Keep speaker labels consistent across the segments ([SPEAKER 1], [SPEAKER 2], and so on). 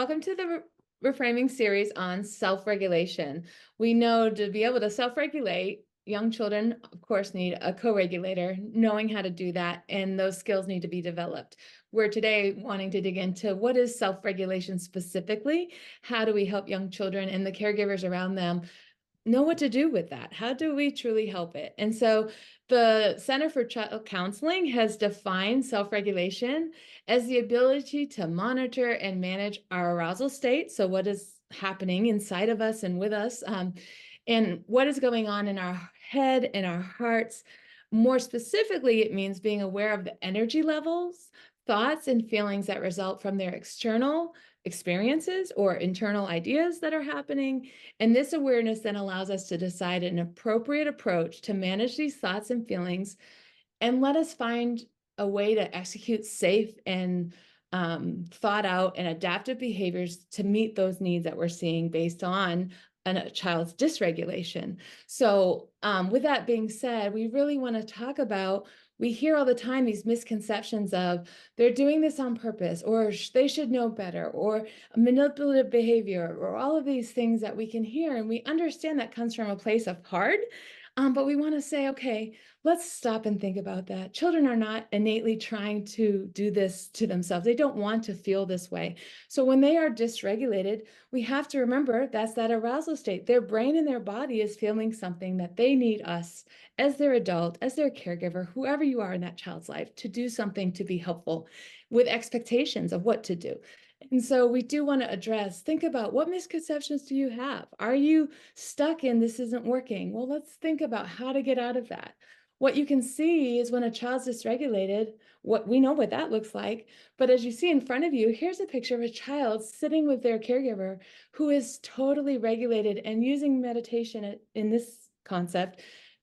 [SPEAKER 1] welcome to the Reframing series on self-regulation. We know to be able to self-regulate, young children, of course, need a co-regulator, knowing how to do that, and those skills need to be developed. We're today wanting to dig into what is self-regulation specifically, how do we help young children and the caregivers around them know what to do with that. How do we truly help it? And so the Center for Child Counseling has defined self-regulation as the ability to monitor and manage our arousal state. So what is happening inside of us and with us, and what is going on in our head and our hearts. More specifically, it means being aware of the energy levels, thoughts, and feelings that result from their external experiences or internal ideas that are happening. And this awareness then allows us to decide an appropriate approach to manage these thoughts and feelings and let us find a way to execute safe and thought out and adaptive behaviors to meet those needs that we're seeing based on a child's dysregulation. So with that being said, we really want to talk about, we hear all the time these misconceptions of they're doing this on purpose, or they should know better, or manipulative behavior, or all of these things that we can hear. And we understand that comes from a place of heart. But we want to say, okay, let's stop and think about that. Children are not innately trying to do this to themselves. They don't want to feel this way. So when they are dysregulated, we have to remember that's that arousal state. Their brain and their body is feeling something that they need us as their adult, as their caregiver, whoever you are in that child's life, to do something to be helpful with expectations of what to do. And so we do want to address, think about, what misconceptions do you have? Are you stuck in this isn't working? Well, let's think about how to get out of that. What you can see is when a child's dysregulated, what we know what that looks like. But as you see in front of you, here's a picture of a child sitting with their caregiver who is totally regulated and using meditation in this concept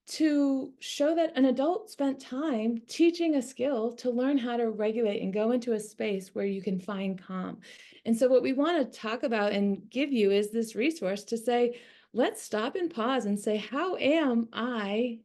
[SPEAKER 1] to show that an adult spent time teaching a skill to learn how to regulate and go into a space where you can find calm. And so what we want to talk about and give you is this resource to say, let's stop and pause and say, how am I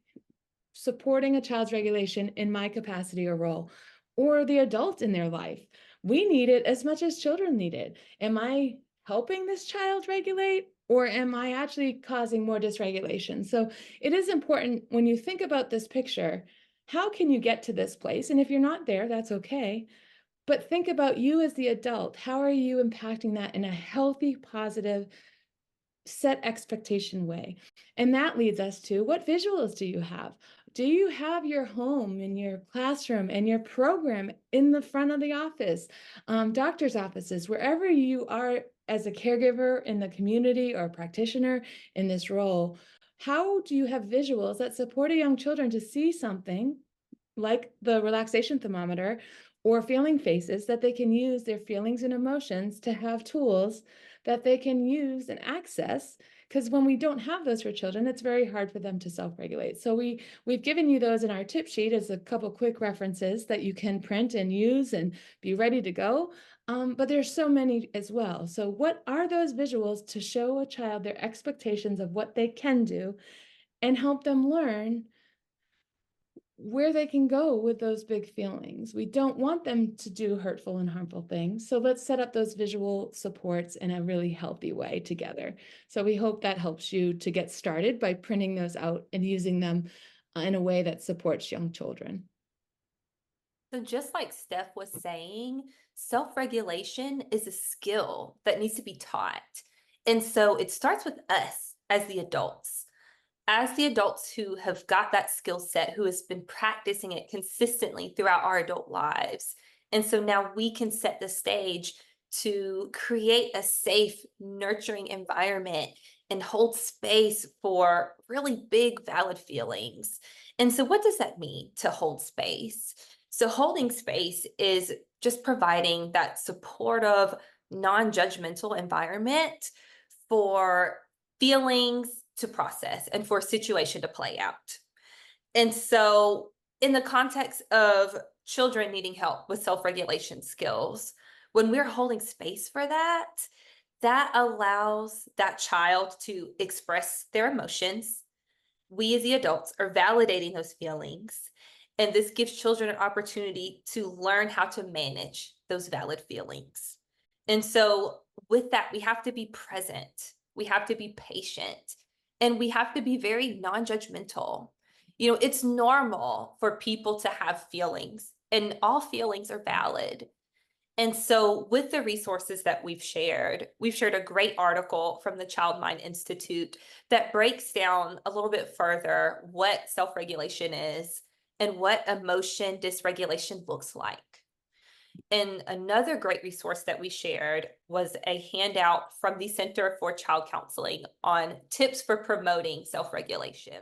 [SPEAKER 1] supporting a child's regulation in my capacity or role, or the adult in their life? We need it as much as children need it. Am I helping this child regulate, or am I actually causing more dysregulation? So it is important when you think about this picture, how can you get to this place? And if you're not there, that's okay. But think about you as the adult. How are you impacting that in a healthy, positive, set expectation way? And that leads us to, what visuals do you have? Do you have your home and your classroom and your program in the front of the office, doctor's offices, wherever you are as a caregiver in the community or a practitioner in this role? How do you have visuals that support a young children to see something like the relaxation thermometer or feeling faces, that they can use their feelings and emotions to have tools that they can use and access? Because when we don't have those for children, it's very hard for them to self-regulate. So we've given you those in our tip sheet as a couple quick references that you can print and use and be ready to go. But there's so many as well. So what are those visuals to show a child their expectations of what they can do and help them learn where they can go with those big feelings? We don't want them to do hurtful and harmful things. So let's set up those visual supports in a really healthy way together. So we hope that helps you to get started by printing those out and using them in a way that supports young children.
[SPEAKER 2] So just like Steph was saying, self-regulation is a skill that needs to be taught. And so it starts with us as the adults. As the adults who have got that skill set, who has been practicing it consistently throughout our adult lives. And so now we can set the stage to create a safe, nurturing environment and hold space for really big, valid feelings. And so what does that mean, to hold space? So holding space is just providing that supportive, non-judgmental environment for feelings to process and for a situation to play out. And so in the context of children needing help with self-regulation skills, when we're holding space for that, that allows that child to express their emotions. We as the adults are validating those feelings. And this gives children an opportunity to learn how to manage those valid feelings. And so, with that, we have to be present, we have to be patient, and we have to be very non judgmental. It's normal for people to have feelings, and all feelings are valid. And so, with the resources that we've shared a great article from the Child Mind Institute that breaks down a little bit further what self regulation is and what emotion dysregulation looks like. And another great resource that we shared was a handout from the Center for Child Counseling on tips for promoting self regulation.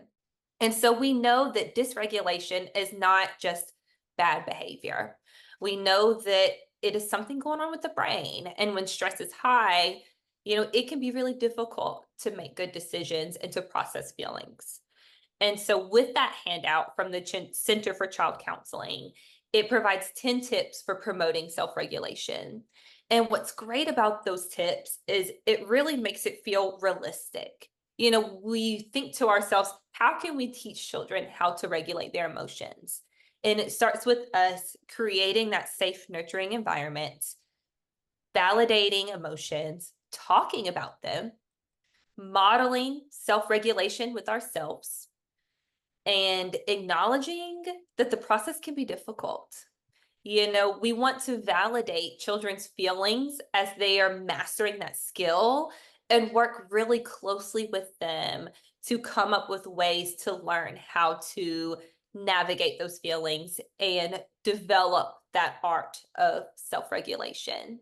[SPEAKER 2] And so we know that dysregulation is not just bad behavior. We know that it is something going on with the brain. And when stress is high, it can be really difficult to make good decisions and to process feelings. And so, with that handout from the Center for Child Counseling, it provides 10 tips for promoting self regulation. And what's great about those tips is it really makes it feel realistic. We think to ourselves, how can we teach children how to regulate their emotions? And it starts with us creating that safe, nurturing environment, validating emotions, talking about them, modeling self regulation with ourselves, and acknowledging that the process can be difficult. We want to validate children's feelings as they are mastering that skill and work really closely with them to come up with ways to learn how to navigate those feelings and develop that art of self regulation.